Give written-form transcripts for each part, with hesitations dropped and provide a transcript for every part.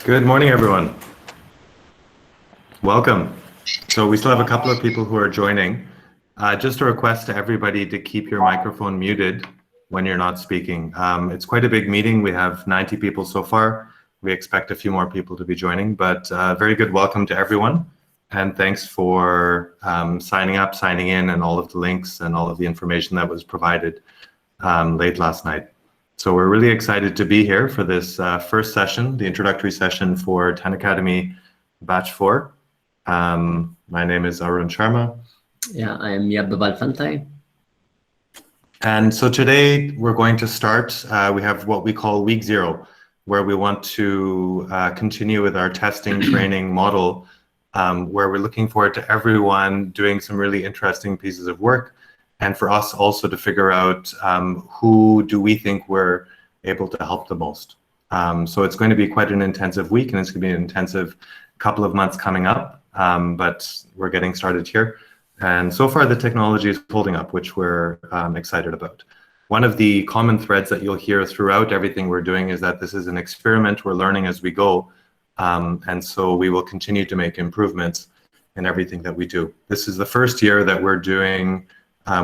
Good morning, everyone. Welcome. So we still have a couple of people who are joining. Just a request to everybody to keep your microphone muted when you're not speaking. It's quite a big meeting. We have 90 people so far. We expect a few more people to be joining, but very good welcome to everyone. And thanks for signing up, signing in, and all of the links and all of the information that was provided late last night. So we're really excited to be here for this first session, the introductory session for 10 Academy Batch 4. My name is Arun Sharma. Yeah, I am Yabba Fantai. And so today we're going to start, we have what we call week 0, where we want to continue with our testing training model, where we're looking forward to everyone doing some really interesting pieces of work. And for us also to figure out who do we think we're able to help the most. So it's going to be quite an intensive week, and it's going to be an intensive couple of months coming up, but we're getting started here. And so far the technology is holding up, which we're excited about. One of the common threads that you'll hear throughout everything we're doing is that this is an experiment. We're learning as we go. And so we will continue to make improvements in everything that we do. This is the first year that we're doing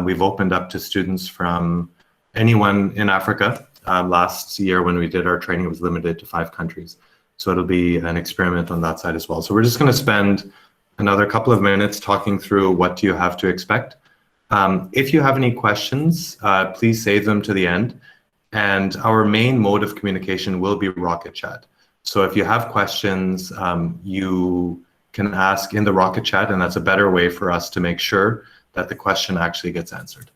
we've opened up to students from anyone in Africa. Last year when we did our training, it was limited to 5 countries. So it'll be an experiment on that side as well. So we're just going to spend another couple of minutes talking through what do you have to expect. If you have any questions, please save them to the end. And our main mode of communication will be Rocket Chat. So if you have questions, you can ask in the Rocket Chat, and that's a better way for us to make sure that the question actually gets answered.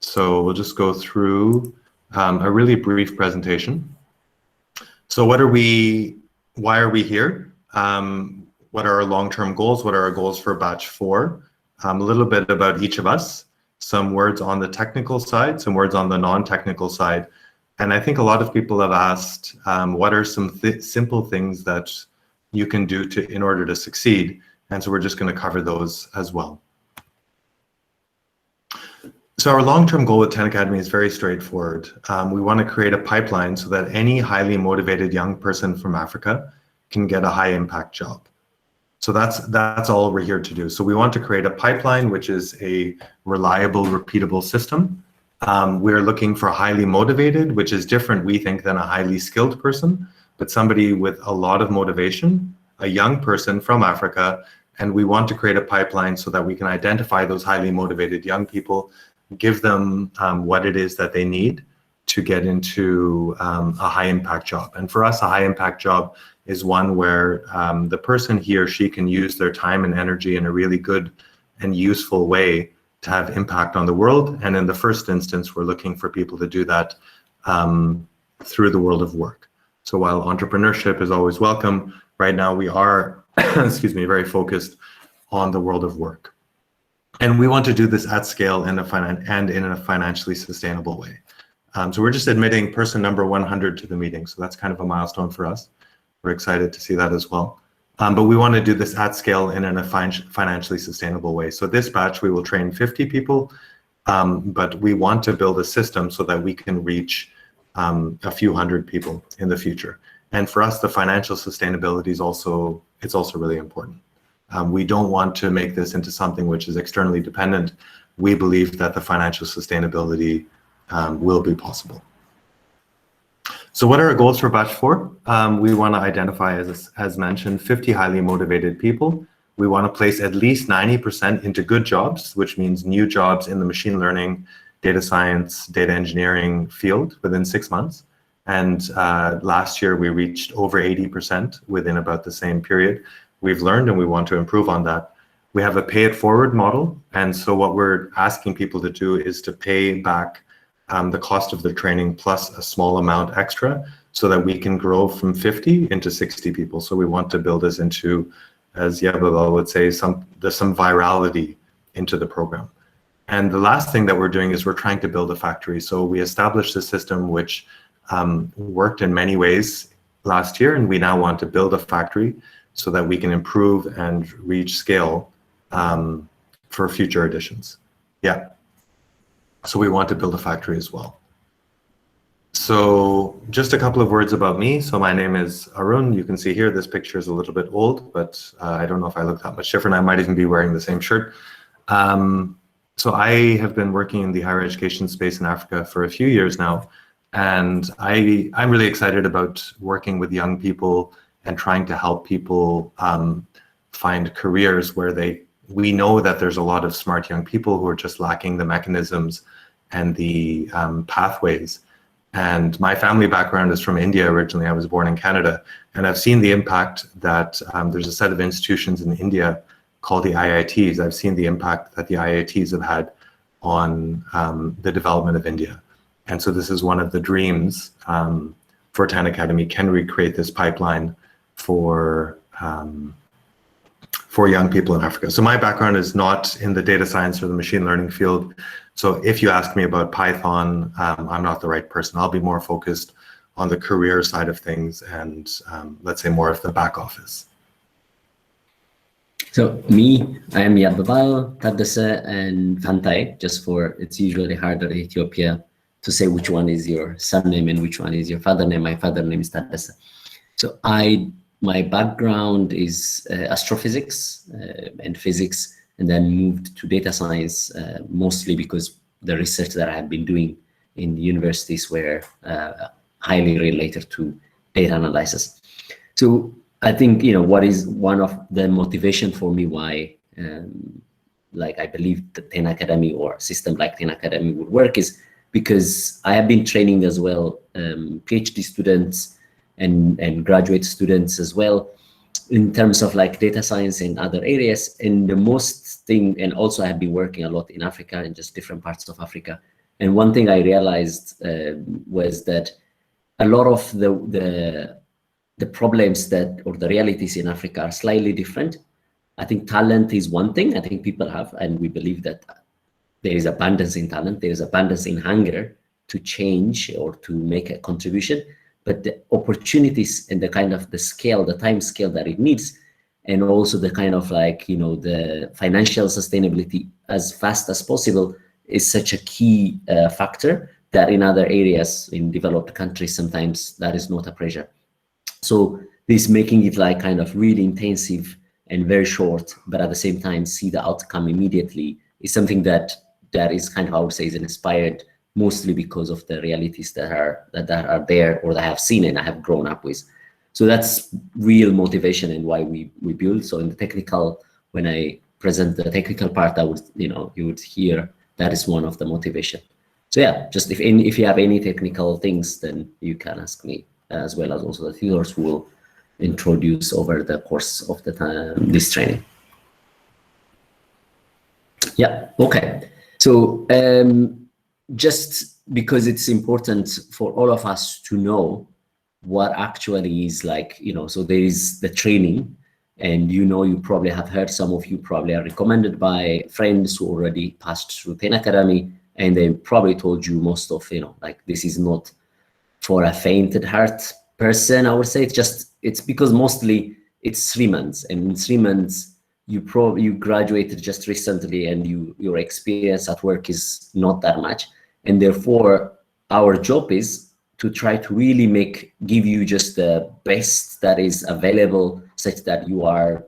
So we'll just go through a really brief presentation. So why are we here? What are our long-term goals? What are our goals for batch 4? A little bit about each of us, some words on the technical side, some words on the non-technical side. And I think a lot of people have asked, what are some simple things that you can do in order to succeed? And so we're just going to cover those as well. So our long-term goal at 10 Academy is very straightforward. We want to create a pipeline so that any highly motivated young person from Africa can get a high impact job. So that's all we're here to do. So we want to create a pipeline which is a reliable, repeatable system. We're looking for highly motivated, which is different, we think, than a highly skilled person, but somebody with a lot of motivation, a young person from Africa, and we want to create a pipeline so that we can identify those highly motivated young people, give them what it is that they need to get into a high impact job. And for us, a high impact job is one where the person, he or she, can use their time and energy in a really good and useful way to have impact on the world. And in the first instance, we're looking for people to do that through the world of work. So while entrepreneurship is always welcome, right now we are, excuse me, very focused on the world of work. And we want to do this at scale in a financially sustainable way. So we're just admitting person number 100 to the meeting. So that's kind of a milestone for us. We're excited to see that as well. But we want to do this at scale in a financially sustainable way. So this batch, we will train 50 people, but we want to build a system so that we can reach a few hundred people in the future. And for us, the financial sustainability is also really important. We don't want to make this into something which is externally dependent. We believe that the financial sustainability will be possible. So what are our goals for batch 4? We want to identify, as mentioned, 50 highly motivated people. We want to place at least 90% into good jobs, which means new jobs in the machine learning, data science, data engineering field within 6 months. And last year we reached over 80% within about the same period. We've learned and we want to improve on that. We have a pay it forward model. And so what we're asking people to do is to pay back the cost of the training plus a small amount extra so that we can grow from 50 into 60 people. So we want to build this into, as Yabba would say, there's some virality into the program. And the last thing that we're doing is we're trying to build a factory. So we established a system which worked in many ways last year, and we now want to build a factory so that we can improve and reach scale for future editions. Yeah. So we want to build a factory as well. So just a couple of words about me. So my name is Arun. You can see here, this picture is a little bit old, but I don't know if I look that much different. I might even be wearing the same shirt. So I have been working in the higher education space in Africa for a few years now. And I'm really excited about working with young people and trying to help people find careers where we know that there's a lot of smart young people who are just lacking the mechanisms and the pathways. And my family background is from India originally. I was born in Canada, and I've seen the impact that there's a set of institutions in India called the IITs. I've seen the impact that the IITs have had on the development of India. And so this is one of the dreams for Tan Academy. Can we create this pipeline for young people in Africa? So my background is not in the data science or the machine learning field. So if you ask me about Python, I'm not the right person. I'll be more focused on the career side of things and let's say more of the back office. So me, I am Yababal, Tadasa, and Fantai, just for, it's usually harder in Ethiopia to say which one is your surname and which one is your father name. My father name is Tadasa. So my background is astrophysics and physics, and then moved to data science, mostly because the research that I had been doing in the universities were highly related to data analysis. So I think, what is one of the motivation for me why, like I believe the Tan Academy or a system like Tan Academy would work is because I have been training as well PhD students and graduate students as well in terms of like data science and other areas. And the most thing, and also I have been working a lot in Africa and just different parts of Africa. And one thing I realized was that a lot of the problems or the realities in Africa are slightly different. I think talent is one thing I think people have, and we believe that there is abundance in talent, there is abundance in hunger to change or to make a contribution, but the opportunities and the kind of the scale, the time scale that it needs, and also the kind of like, the financial sustainability as fast as possible is such a key factor that in other areas in developed countries, sometimes that is not a pressure. So this making it like kind of really intensive and very short, but at the same time see the outcome immediately is something that is kind of, I would say, is inspired mostly because of the realities that are there or that I have seen and I have grown up with. So that's real motivation and why we build. So in the technical, when I present the technical part, I would, you would hear that is one of the motivation. So yeah, just if you have any technical things, then you can ask me, as well as also the tutors who will introduce over the course of the time, this training. Yeah, okay. So just because it's important for all of us to know what actually is like, so there is the training, and you probably have heard, some of you probably are recommended by friends who already passed through Tan Academy, and they probably told you most of, like this is not for a fainted heart person, I would say. It's because mostly it's 3 months, and in 3 months you graduated just recently, and your experience at work is not that much, and therefore our job is to try to really give you just the best that is available, such that you are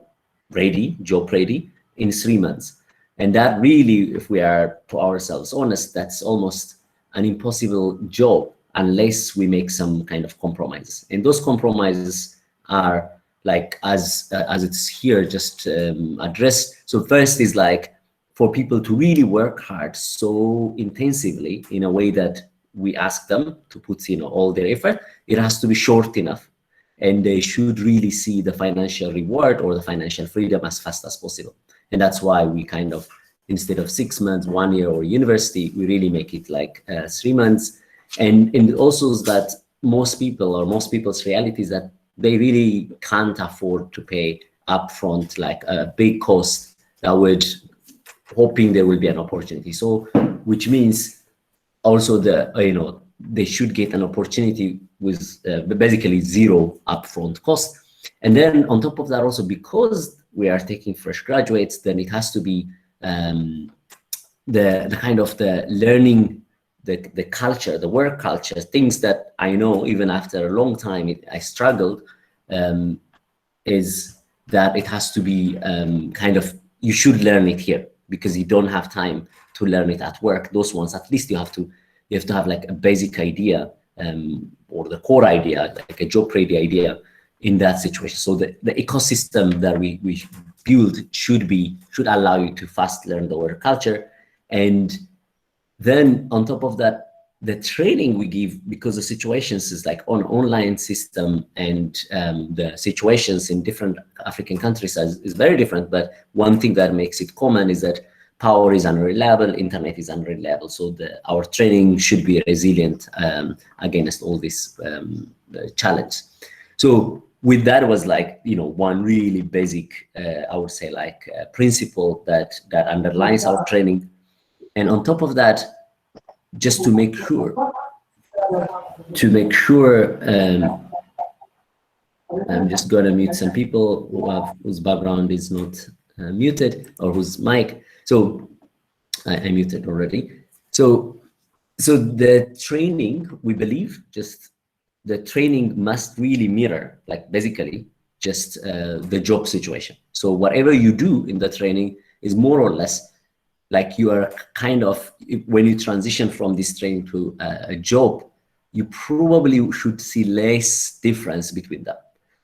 ready, job ready in 3 months. And that really, if we are to ourselves honest, that's almost an impossible job unless we make some kind of compromises. And those compromises are like, as it's here, just addressed. So first is like for people to really work hard so intensively in a way that we ask them to put all their effort. It has to be short enough, and they should really see the financial reward or the financial freedom as fast as possible. And that's why we kind of, instead of 6 months, 1 year, or university, we really make it like 3 months. And also is that most people's reality is that they really can't afford to pay upfront like a big cost that would, hoping there will be an opportunity. So which means also they should get an opportunity with basically zero upfront cost. And then on top of that, also because we are taking fresh graduates, then it has to be the kind of the learning, the culture, the work culture, things that I know even after a long time I struggled, is that it has to be kind of, you should learn it here because you don't have time to learn it at work. Those ones, at least you have to have like a basic idea or the core idea, like a job ready idea in that situation. So the ecosystem that we build should allow you to fast learn the work culture. And then on top of that, the training we give, because the situations is like on online system, and the situations in different African countries is very different. But one thing that makes it common is that power is unreliable, internet is unreliable. So our training should be resilient against all this challenge. So with that was like, one really basic, I would say like principle that underlies our training. And on top of that, just to make sure, I'm just gonna mute some people whose background is not muted, or whose mic. So I muted already. So the training, we believe, just the training must really mirror, like basically just the job situation. So whatever you do in the training is more or less like you are kind of, when you transition from this training to a job, you probably should see less difference between them.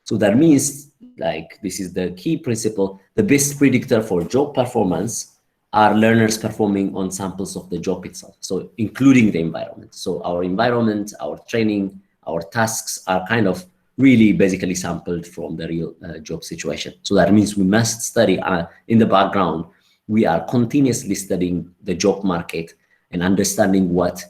So that means, like, this is the key principle, the best predictor for job performance are learners performing on samples of the job itself, so including the environment. So our environment, our training, our tasks are kind of really basically sampled from the real job situation. So that means we must study in the background. We are continuously studying the job market and understanding what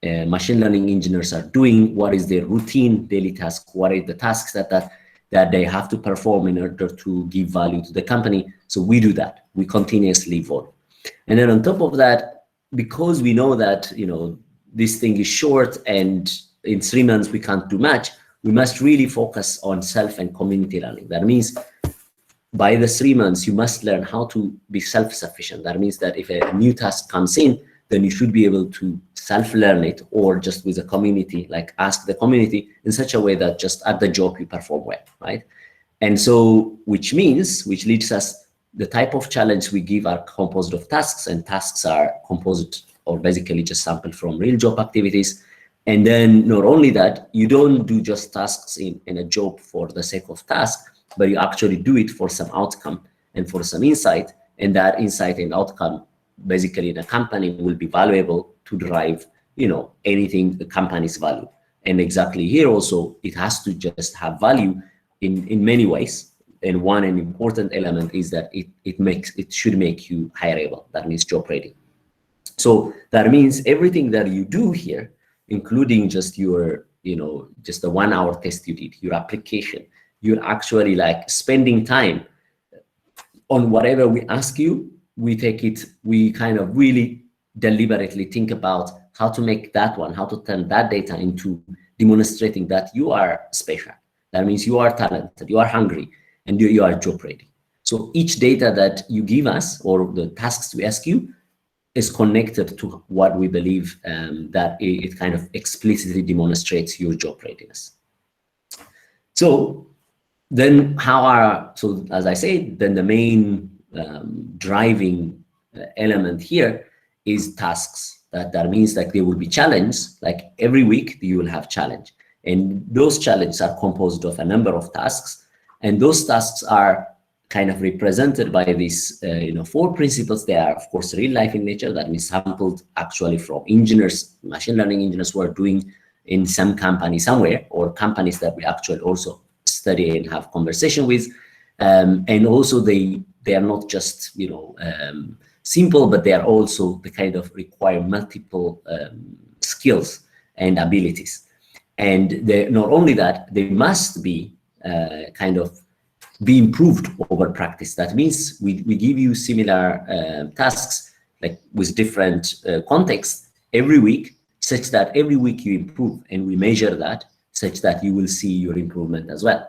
machine learning engineers are doing, what is their routine daily task, what are the tasks that they have to perform in order to give value to the company. So we do that. We continuously evolve. And then on top of that, because we know that this thing is short and in 3 months we can't do much, we must really focus on self and community learning. That means by the 3 months, you must learn how to be self-sufficient. That means that if a new task comes in, then you should be able to self-learn it, or just with a community, like ask the community in such a way that just at the job you perform well, right? And so, which leads us, the type of challenge we give are composed of tasks, and tasks are composed or basically just sampled from real job activities. And then not only that, you don't do just tasks in a job for the sake of task, but you actually do it for some outcome and for some insight, and that insight and outcome basically in a company will be valuable to drive anything the company's value. And exactly here also, it has to just have value in many ways. And one important element is that it should make you hireable. That means job ready. So that means everything that you do here, including just your just the 1 hour test you did, your application, you're actually like spending time on whatever we ask you. We kind of really deliberately think about how to make that one, how to turn that data into demonstrating that you are special. That means you are talented, you are hungry, and you are job ready. So each data that you give us, or the tasks we ask you, is connected to what we believe that it kind of explicitly demonstrates your job readiness. So then so as I said, then the main driving element here is tasks. That means that there will be challenge, like every week you will have challenge. And those challenges are composed of a number of tasks. And those tasks are kind of represented by these 4 principles. They are, of course, real life in nature. That means sampled actually from engineers, machine learning engineers who are doing in some company somewhere, or companies that we actually also study and have conversation with. And also they are not just simple, but they are also the kind of require multiple skills and abilities. And not only that, they must be kind of be improved over practice. That means we give you similar tasks, like with different contexts every week, such that every week you improve, and we measure that such that you will see your improvement as well.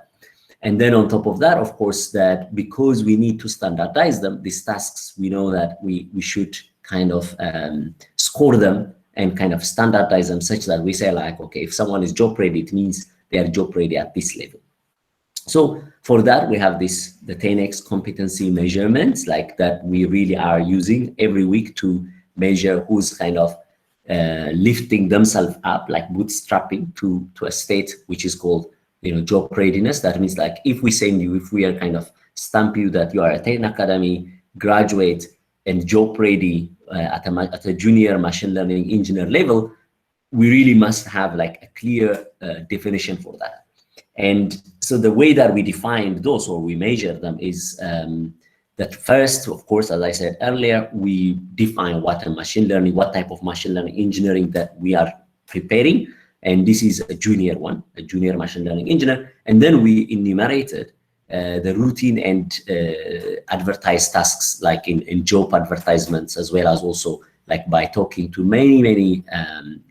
And then on top of that, of course, that because we need to standardize them, these tasks, we know that we should kind of score them and kind of standardize them such that we say like, okay, if someone is job ready, it means they are job ready at this level. So for that, we have the 10x competency measurements like that we really are using every week to measure who's kind of lifting themselves up, like bootstrapping to a state which is called, job readiness. That means like if we are kind of stamp you that you are a Techn Academy graduate and job ready at a junior machine learning engineer level, we really must have like a clear definition for that. And so the way that we define those or we measure them is that first, of course, as I said earlier, we define what type of machine learning engineering that we are preparing. And this is a junior machine learning engineer. And then we enumerated the routine and advertised tasks like in job advertisements, as well as also like by talking to many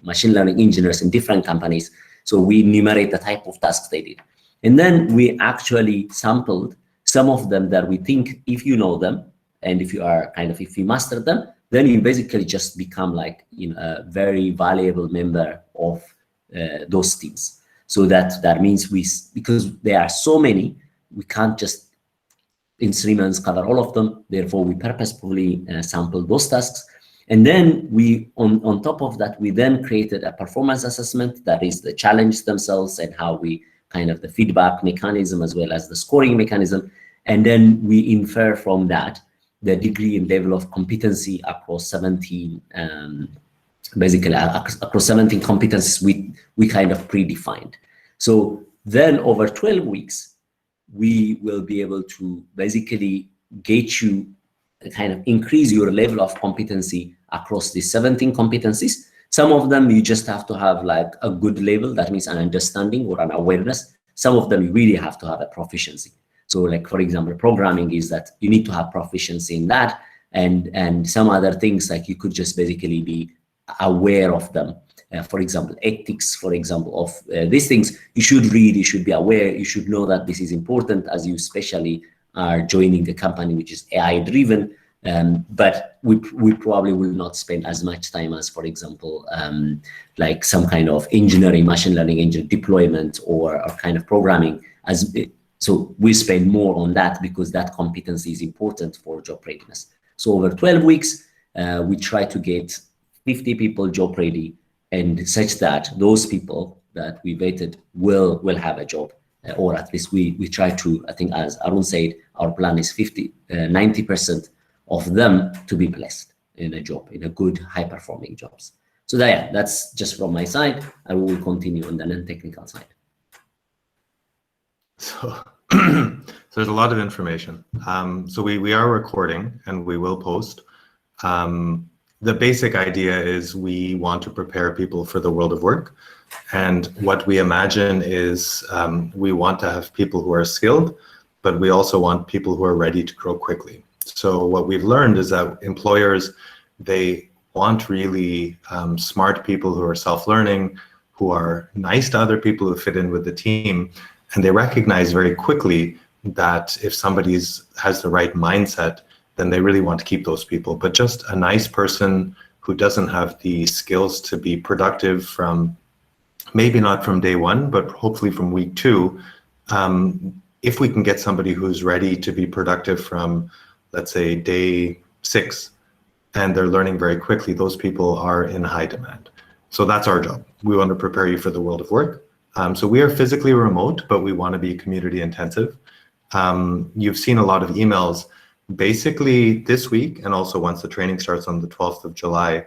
machine learning engineers in different companies. So we enumerate the type of tasks they did. And then we actually sampled some of them that we think if you know them and if you master them, then you basically just become like a very valuable member of those teams. So that means because there are so many, we can't just in 3 months cover all of them. Therefore, we purposefully sample those tasks. And then we, on top of that, we then created a performance assessment that is the challenge themselves and how we the feedback mechanism as well as the scoring mechanism. And then we infer from that the degree and level of competency across 17, basically across 17 competencies we kind of predefined. So then over 12 weeks, we will be able to basically get you increase your level of competency across the 17 competencies. Some of them you just have to have like a good level, that means an understanding or an awareness. Some of them you really have to have a proficiency. So like, for example, programming is that you need to have proficiency in that, and some other things like you could just basically be aware of them. For example, ethics, for example, of these things, you should read, you should be aware, you should know that this is important as you especially are joining the company which is AI driven. But we probably will not spend as much time as, for example, like some kind of engineering, machine learning engine deployment or kind of programming. So we spend more on that because that competency is important for job readiness. So over 12 weeks, we try to get 50 people job ready, and such that those people that we vetted will have a job, or at least we try to, I think as Arun said, our plan is 90% of them to be placed in a job, in a good, high-performing jobs. So that's just from my side. I will continue on the non-technical side. So, there's a lot of information. So we are recording and we will post. The basic idea is we want to prepare people for the world of work. And what we imagine is we want to have people who are skilled, but we also want people who are ready to grow quickly. So what we've learned is that employers, they want really smart people who are self-learning, who are nice to other people, who fit in with the team. And they recognize very quickly that if somebody has the right mindset, then they really want to keep those people. But just a nice person who doesn't have the skills to be productive from, maybe not from day one, but hopefully from week 2, if we can get somebody who's ready to be productive from, let's say, day 6, and they're learning very quickly, those people are in high demand. So that's our job. We want to prepare you for the world of work. So we are physically remote, but we want to be community intensive. You've seen a lot of emails. Basically this week, and also once the training starts on the 12th of July,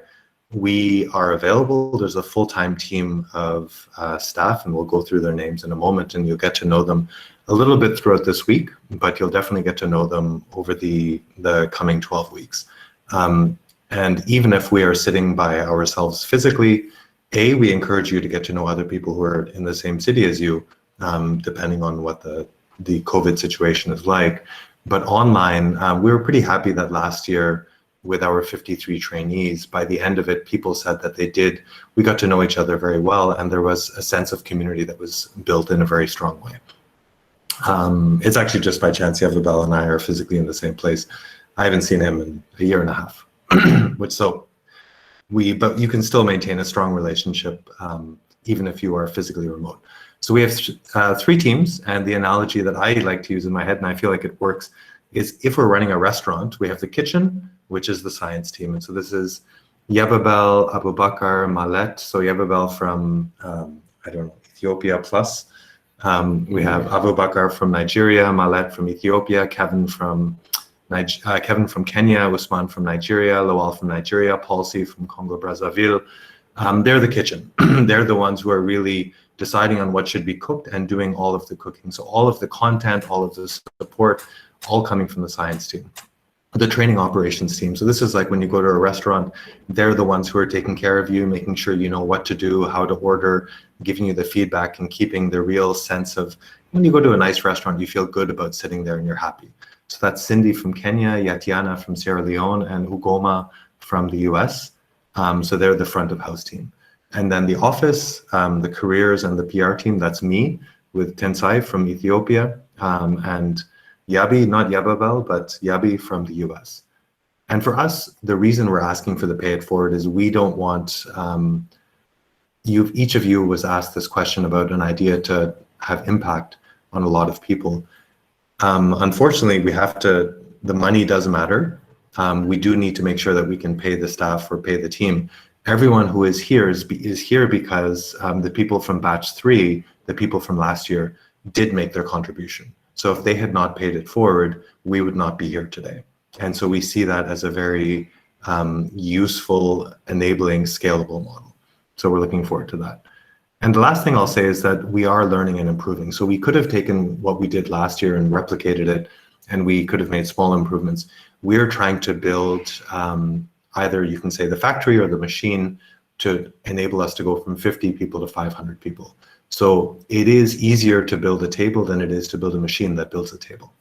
we are available. There's a full-time team of staff, and we'll go through their names in a moment, and you'll get to know them a little bit throughout this week, but you'll definitely get to know them over the coming 12 weeks. And even if we are sitting by ourselves physically, we encourage you to get to know other people who are in the same city as you, depending on what the COVID situation is like. But online, we were pretty happy that last year with our 53 trainees, by the end of it, people said that we got to know each other very well, and there was a sense of community that was built in a very strong way. It's actually just by chance Yavabel and I are physically in the same place. I haven't seen him in a year and a half, but you can still maintain a strong relationship even if you are physically remote. So we have 3 teams, and the analogy that I like to use in my head, and I feel like it works, is if we're running a restaurant, we have the kitchen, which is the science team. And so this is Yababel, Abubakar, Malet. So Yababel from, I don't know, Ethiopia Plus. We have Abubakar from Nigeria, Malet from Ethiopia, Kevin from Kenya, Usman from Nigeria, Lawal from Nigeria, Palsy from Congo Brazzaville. They're the kitchen. They're the ones who are really deciding on what should be cooked and doing all of the cooking. So all of the content, all of the support, all coming from the science team. The training operations team. So this is like when you go to a restaurant, they're the ones who are taking care of you, making sure you know what to do, how to order, giving you the feedback and keeping the real sense of when you go to a nice restaurant, you feel good about sitting there and you're happy. So that's Cindy from Kenya, Yatiana from Sierra Leone, and Ugoma from the US. So they're the front of house team. And then the office, the careers and the PR team, that's me with Tensai from Ethiopia, and Yabi, not Yababel, but Yabi from the US. And for us, the reason we're asking for the pay it forward is we don't want, each of you was asked this question about an idea to have impact on a lot of people. Unfortunately, the money does matter. We do need to make sure that we can pay the staff or pay the team. Everyone who is here is here because the people from batch 3, the people from last year, did make their contribution. So if they had not paid it forward, we would not be here today. And so we see that as a very useful, enabling, scalable model. So we're looking forward to that. And the last thing I'll say is that we are learning and improving. So we could have taken what we did last year and replicated it, and we could have made small improvements. We're trying to build either you can say the factory or the machine to enable us to go from 50 people to 500 people. So it is easier to build a table than it is to build a machine that builds a table.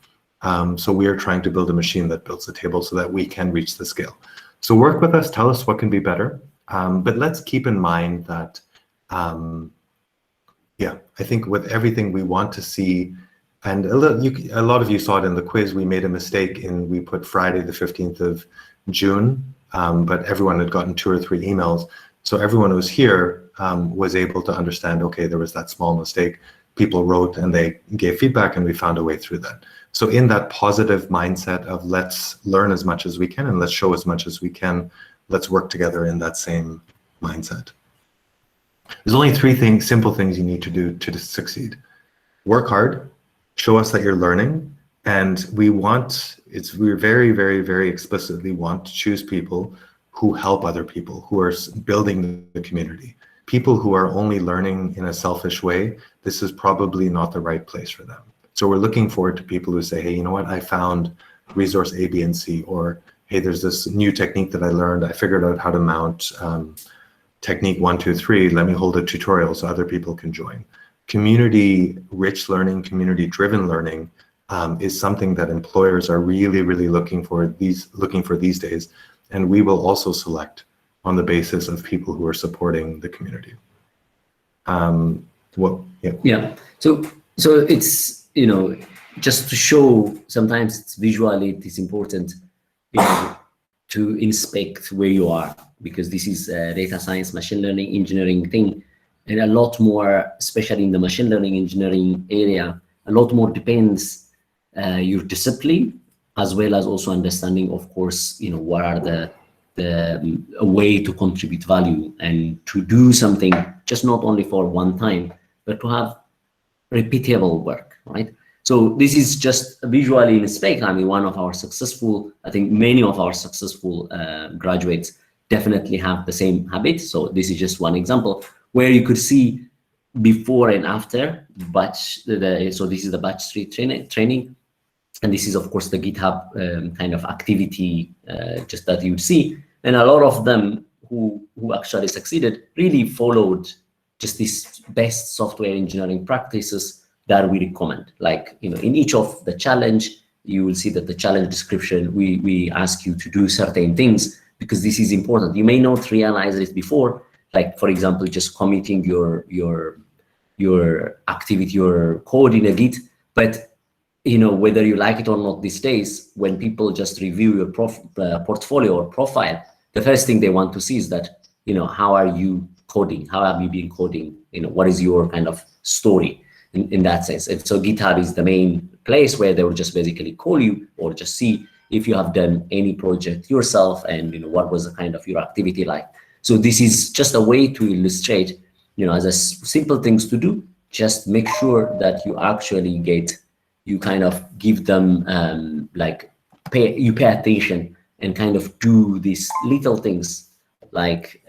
So we are trying to build a machine that builds a table so that we can reach the scale. So work with us, tell us what can be better. But let's keep in mind that, yeah, I think with everything we want to see, and a lot of you saw it in the quiz, we made a mistake we put Friday the 15th of June, but everyone had gotten 2 or 3 emails. So everyone who was here was able to understand, okay, there was that small mistake. People wrote and they gave feedback and we found a way through that. So in that positive mindset of let's learn as much as we can and let's show as much as we can, let's work together in that same mindset. There's only 3 simple things you need to do to succeed. Work hard, show us that you're learning, and we very, very, very explicitly want to choose people who help other people, who are building the community. People who are only learning in a selfish way, this is probably not the right place for them. So we're looking forward to people who say, hey, you know what, I found resource A, B, and C, or hey, there's this new technique that I learned. I figured out how to mount technique 1, 2, 3. Let me hold a tutorial so other people can join. Community-rich learning, community-driven learning is something that employers are really, really looking for these days. And we will also select on the basis of people who are supporting the community. Yeah. So it's, just to show, sometimes it's visually, it is important, to inspect where you are, because this is a data science, machine learning, engineering thing. And a lot more, especially in the machine learning engineering area, a lot more depends your discipline, as well as also understanding, of course, what are the way to contribute value and to do something, just not only for one time, but to have repeatable work, right? So this is just visually in spec. I mean, one of our successful, I think many of our successful graduates definitely have the same habit. So this is just one example where you could see before and after batch. So this is the batch 3 training. And this is, of course, the GitHub kind of activity just that you'd see. And a lot of them who actually succeeded really followed just these best software engineering practices that we recommend. Like, in each of the challenge, you will see that the challenge description, we ask you to do certain things because this is important. You may not realize it before, like, for example, just committing your activity, your code in a Git, but whether you like it or not these days, when people just review your portfolio or profile, the first thing they want to see is that how are you coding? How have you been coding? What is your kind of story in that sense? And so GitHub is the main place where they will just basically call you or just see if you have done any project yourself and what was the kind of your activity like. So this is just a way to illustrate, as a simple things to do. Just make sure that you actually you kind of give them you pay attention and kind of do these little things like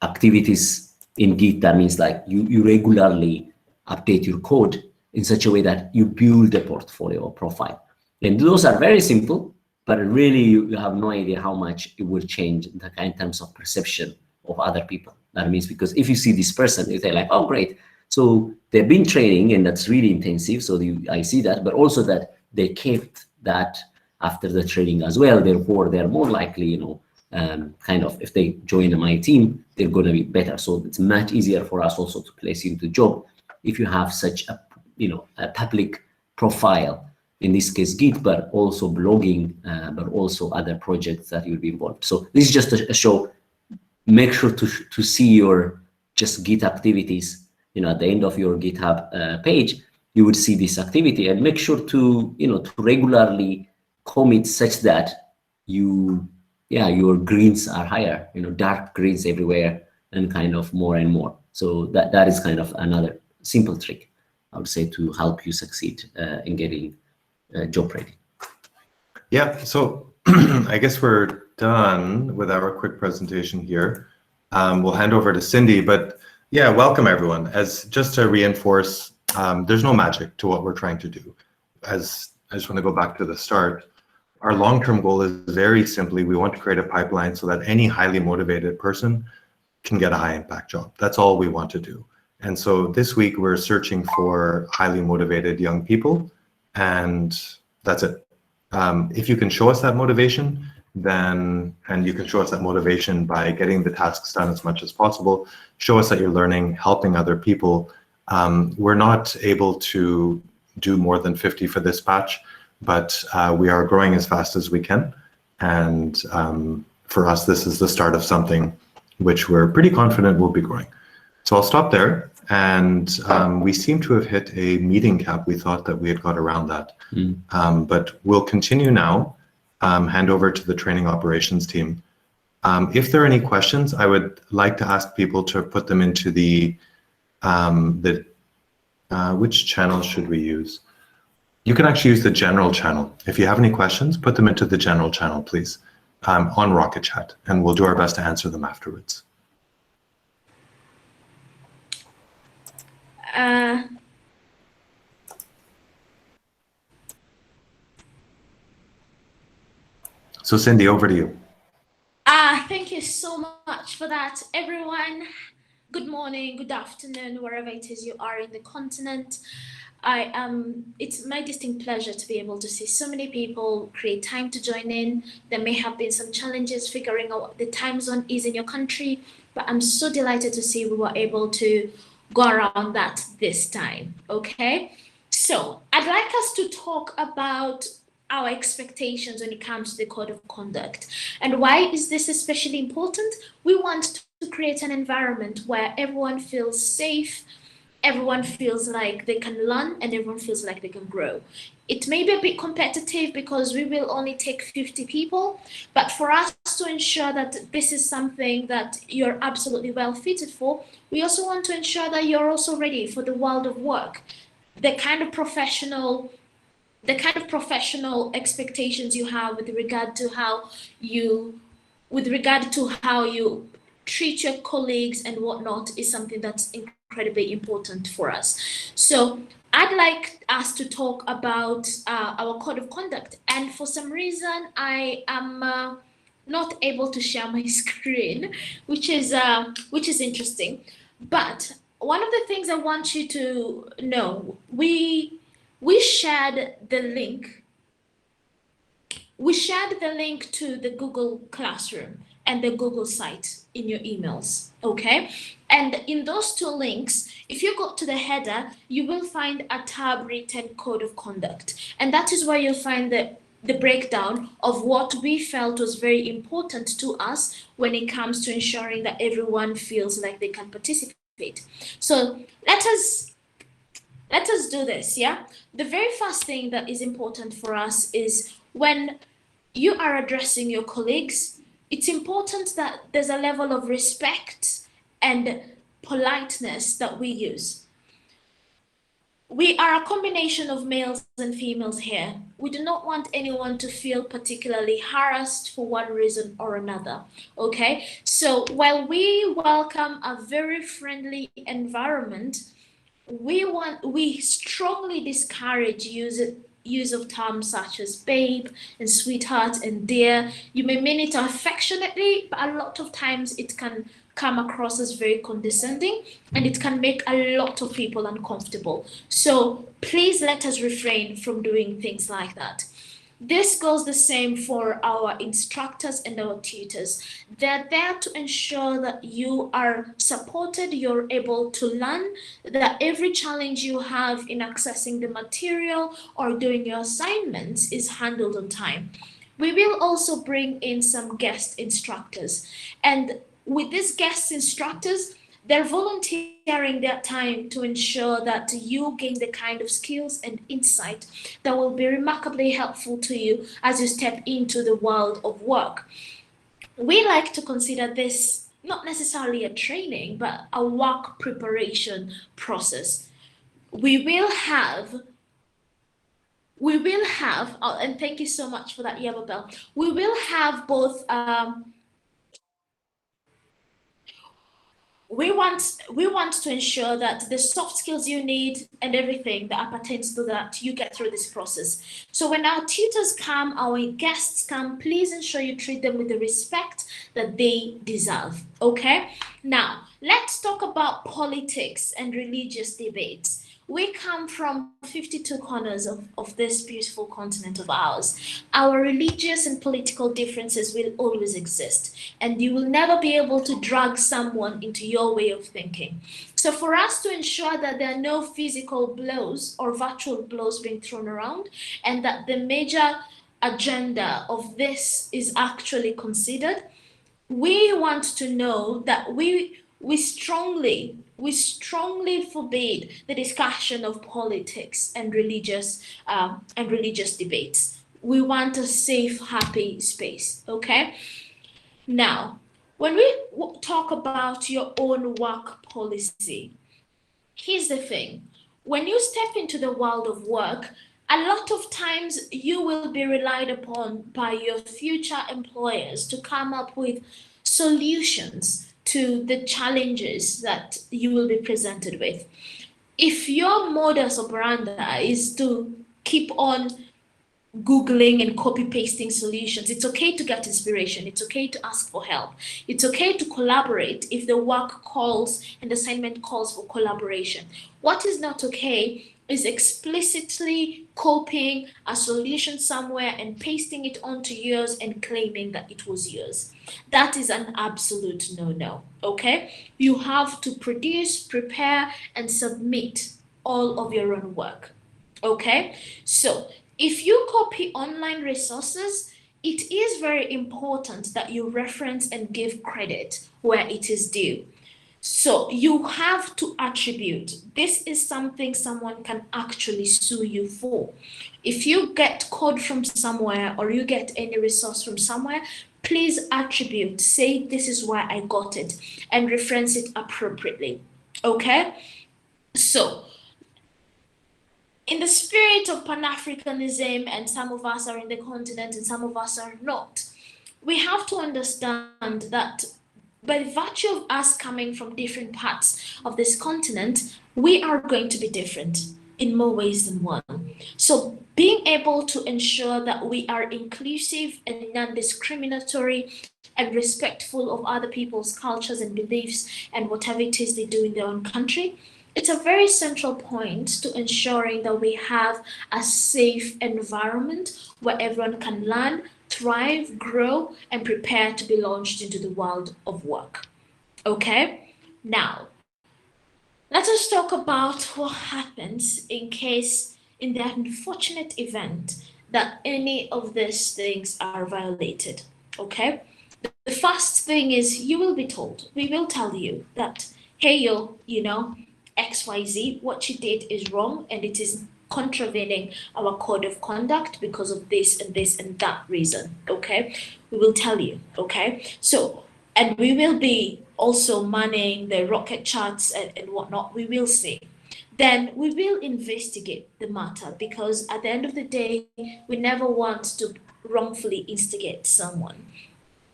activities in Git. That means like you regularly update your code in such a way that you build a portfolio or profile. And those are very simple, but really you have no idea how much it will change in terms of perception of other people. That means because if you see this person, you say like, oh, great. So they've been training and that's really intensive. So I see that, but also that they kept that after the training as well. Therefore, they're more likely, kind of if they join my team, they're going to be better. So it's much easier for us also to place you into job if you have such a public profile, in this case Git, but also blogging, but also other projects that you'll be involved. So this is just a show. Make sure to see your just Git activities. At the end of your GitHub page, you would see this activity, and make sure to to regularly commit such that your greens are higher, dark greens everywhere, and kind of more and more. So that is kind of another simple trick, I would say, to help you succeed in getting job ready. Yeah, so I guess we're done with our quick presentation here. We'll hand over to Cindy, but yeah, welcome everyone. As just to reinforce, there's no magic to what we're trying to do. As I just want to go back to the start, our long-term goal is very simply, we want to create a pipeline so that any highly motivated person can get a high impact job. That's all we want to do. And so this week we're searching for highly motivated young people, and that's it. If you can show us that motivation, and you can show us that motivation by getting the tasks done as much as possible, show us that you're learning, helping other people. We're not able to do more than 50 for this batch, but we are growing as fast as we can. And for us, this is the start of something which we're pretty confident will be growing. So I'll stop there. And we seem to have hit a meeting cap. We thought that we had got around that. But we'll continue now, hand over to the training operations team. If there are any questions, I would like to ask people to put them into which channel should we use? You can actually use the general channel. If you have any questions, put them into the general channel, please, on Rocket Chat, and we'll do our best to answer them afterwards. So Cindy, over to you. Thank you so much for that, everyone. Good morning, good afternoon, wherever it is you are in the continent. It's my distinct pleasure to be able to see so many people create time to join in. There may have been some challenges figuring out what the time zone is in your country, but I'm so delighted to see we were able to go around that this time. Okay, so I'd like us to talk about our expectations when it comes to the code of conduct. And why is this especially important? We want to create an environment where everyone feels safe, everyone feels like they can learn, and everyone feels like they can grow. It may be a bit competitive because we will only take 50 people, but for us to ensure that this is something that you're absolutely well fitted for, we also want to ensure that you're also ready for the world of work. The kind of professional expectations you have with regard to how you treat your colleagues and whatnot is something that's incredibly important for us. So I'd like us to talk about our code of conduct, and for some reason I am not able to share my screen, which is interesting. But one of the things I want you to know, we shared the link. We shared the link to the Google Classroom and the Google site in your emails, okay? And in those two links, if you go to the header, you will find a tab written code of conduct. And that is where you'll find the the breakdown of what we felt was very important to us when it comes to ensuring that everyone feels like they can participate. So let us do this, yeah? The very first thing that is important for us is when you are addressing your colleagues, it's important that there's a level of respect and politeness that we use. We are a combination of males and females here. We do not want anyone to feel particularly harassed for one reason or another. Okay, so while we welcome a very friendly environment, we strongly discourage use of terms such as babe and sweetheart and dear. You may mean it affectionately, but a lot of times it can come across as very condescending and it can make a lot of people uncomfortable. So please let us refrain from doing things like that. This goes the same for our instructors and our tutors. They're there to ensure that you are supported, you're able to learn, that every challenge you have in accessing the material or doing your assignments is handled on time. We will also bring in some guest instructors. And with these guest instructors, they're volunteering their time to ensure that you gain the kind of skills and insight that will be remarkably helpful to you as you step into the world of work. We like to consider this not necessarily a training, but a work preparation process. We will have and thank you so much for that, Yababel. We will have both we want to ensure that the soft skills you need and everything that pertains to that you get through this process. So when our tutors come, our guests come, please ensure you treat them with the respect that they deserve. Okay, now let's talk about politics and religious debates. We come from 52 corners of this beautiful continent of ours. Our religious and political differences will always exist, and you will never be able to drag someone into your way of thinking. So, for us to ensure that there are no physical blows or virtual blows being thrown around, and that the major agenda of this is actually considered, we want to know that we strongly forbid the discussion of politics and religious debates. We want a safe, happy space. Okay. Now, when we talk about your own work policy, here's the thing. When you step into the world of work, a lot of times you will be relied upon by your future employers to come up with solutions to the challenges that you will be presented with. If your modus operandi is to keep on Googling and copy pasting solutions, it's okay to get inspiration. It's okay to ask for help. It's okay to collaborate if the work calls and assignment calls for collaboration. What is not okay is explicitly copying a solution somewhere and pasting it onto yours and claiming that it was yours. That is an absolute no-no, okay? You have to produce, prepare, and submit all of your own work, okay? So if you copy online resources, it is very important that you reference and give credit where it is due. So you have to attribute. This is something someone can actually sue you for. If you get code from somewhere or you get any resource from somewhere, please attribute, say this is where I got it, and reference it appropriately. Okay? So in the spirit of Pan-Africanism, and some of us are in the continent and some of us are not, we have to understand that by virtue of us coming from different parts of this continent, we are going to be different in more ways than one. So being able to ensure that we are inclusive and non-discriminatory and respectful of other people's cultures and beliefs and whatever it is they do in their own country, it's a very central point to ensuring that we have a safe environment where everyone can learn, thrive, grow, and prepare to be launched into the world of work. Okay? Now, let us talk about what happens in the unfortunate event that any of these things are violated. Okay? The first thing is you will be told, we will tell you that, hey, you know, XYZ, what you did is wrong and it is contravening our code of conduct because of this and this and that reason. Okay? We will tell you. Okay? So, and we will be also manning the rocket charts and whatnot. We will see. Then we will investigate the matter because at the end of the day, we never want to wrongfully instigate someone.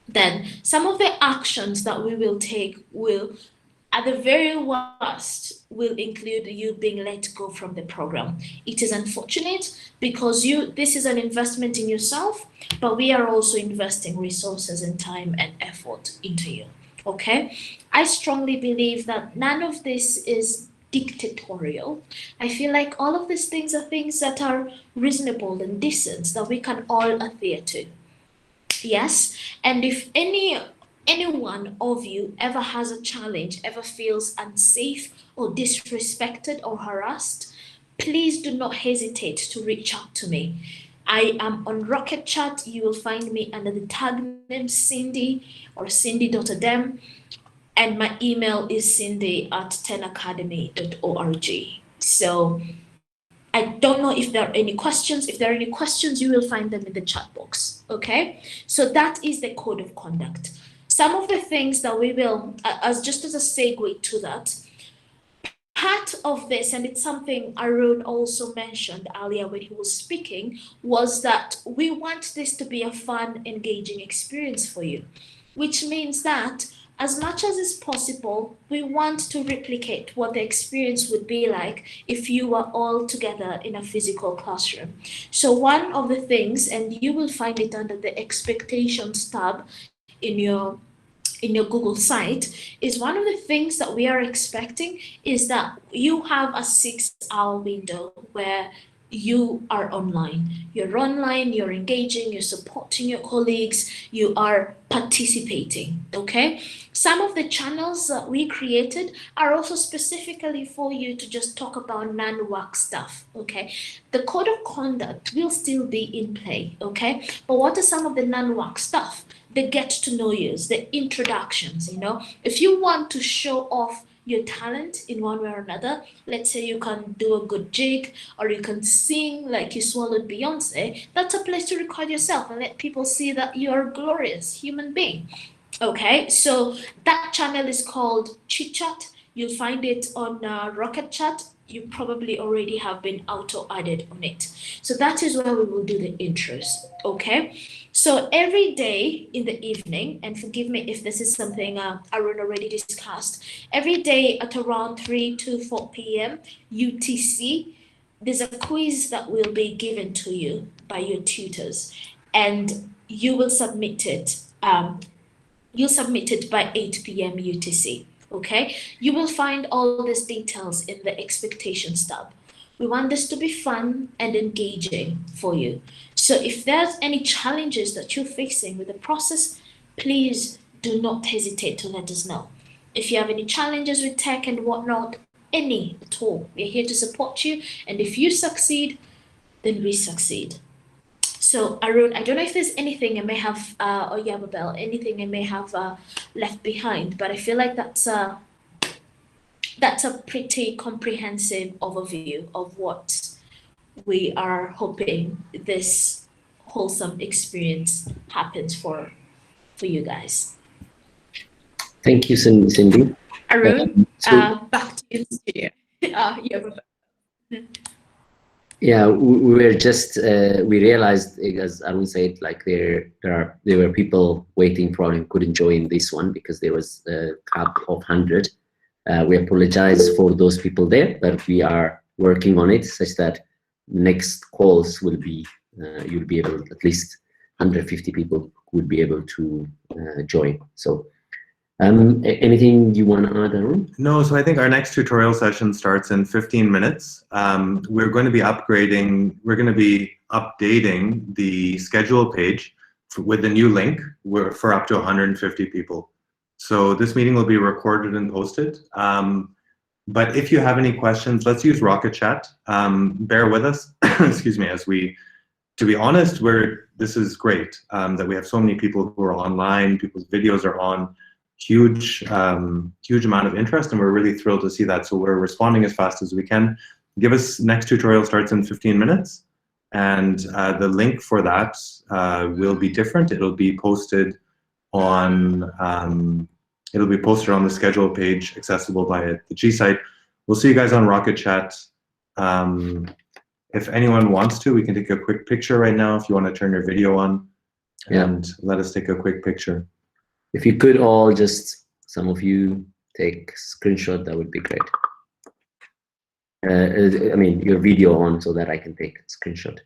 Then some of the actions that we will take will, at the very worst, will include you being let go from the program. It is unfortunate because this is an investment in yourself, but we are also investing resources and time and effort into you. Okay? I strongly believe that none of this is dictatorial. I feel like all of these things are things that are reasonable and decent that we can all adhere to. Yes, and if any one of you ever has a challenge, ever feels unsafe or disrespected or harassed, please do not hesitate to reach out to me. I am on Rocket Chat. You will find me under the tag name Cindy or cindy.adem, and my email is cindy@tenacademy.org. So I don't know if there are any questions. If there are any questions, you will find them in the chat box. Okay, so that is the code of conduct. Some of the things that we will, as just as a segue to that, part of this, and it's something Arun also mentioned earlier when he was speaking, was that we want this to be a fun, engaging experience for you, which means that as much as is possible, we want to replicate what the experience would be like if you were all together in a physical classroom. So one of the things, and you will find it under the expectations tab in your Google site, is one of the things that we are expecting is that you have a 6-hour window where you are online. You're online, you're engaging, you're supporting your colleagues, you are participating, okay? Some of the channels that we created are also specifically for you to just talk about non-work stuff, okay? The code of conduct will still be in play, okay? But what are some of the non-work stuff? The get to know yous, the introductions, you know? If you want to show off your talent in one way or another, let's say you can do a good jig or you can sing like you swallowed Beyonce, that's a place to record yourself and let people see that you're a glorious human being. Okay, so that channel is called Chit Chat. You'll find it on Rocket Chat. You probably already have been auto added on it. So that is where we will do the intros. Okay, so every day in the evening, and forgive me if this is something Arun already discussed, every day at around 3 to 4 p.m. UTC, there's a quiz that will be given to you by your tutors, and you will submit it. You submit it by 8 p.m. UTC. Okay, you will find all these details in the expectations tab. We want this to be fun and engaging for you. So if there's any challenges that you're facing with the process, please do not hesitate to let us know. If you have any challenges with tech and whatnot, any at all, we're here to support you. And if you succeed, then we succeed. So Arun, I don't know if there's anything I may have, or Yamabel, anything I may have left behind, but I feel like that's a pretty comprehensive overview of what we are hoping this wholesome experience happens for you guys. Thank you, Cindy. Arun, back to you in the studio. Yamabel. Yeah, we were just we realized, as Arun said, like there were people waiting, probably couldn't join this one because there was a cap of 100. We apologize for those people there, but we are working on it such that next calls will be you'll be able, at least 150 people would be able to join. So anything you want to add, Arun? No, so I think our next tutorial session starts in 15 minutes. We're going to be updating the schedule page with a new link for up to 150 people. So this meeting will be recorded and posted. But if you have any questions, let's use Rocket Chat. Bear with us, excuse me, as we to be honest, this is great that we have so many people who are online, people's videos are on, huge amount of interest, and we're really thrilled to see that. So we're responding as fast as we can. Next tutorial starts in 15 minutes, and the link for that will be different. It'll be posted on the schedule page accessible via the G site. We'll see you guys on Rocket Chat. If anyone wants to, we can take a quick picture right now if you want to turn your video on and let us take a quick picture. If you could all just, some of you, take screenshot, that would be great. I mean, your video on so that I can take a screenshot.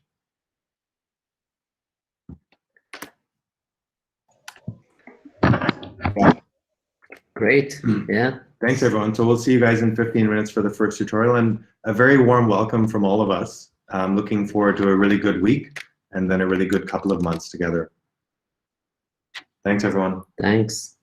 Great, yeah. Thanks, everyone. So we'll see you guys in 15 minutes for the first tutorial, and a very warm welcome from all of us. I'm looking forward to a really good week and then a really good couple of months together. Thanks, everyone. Thanks.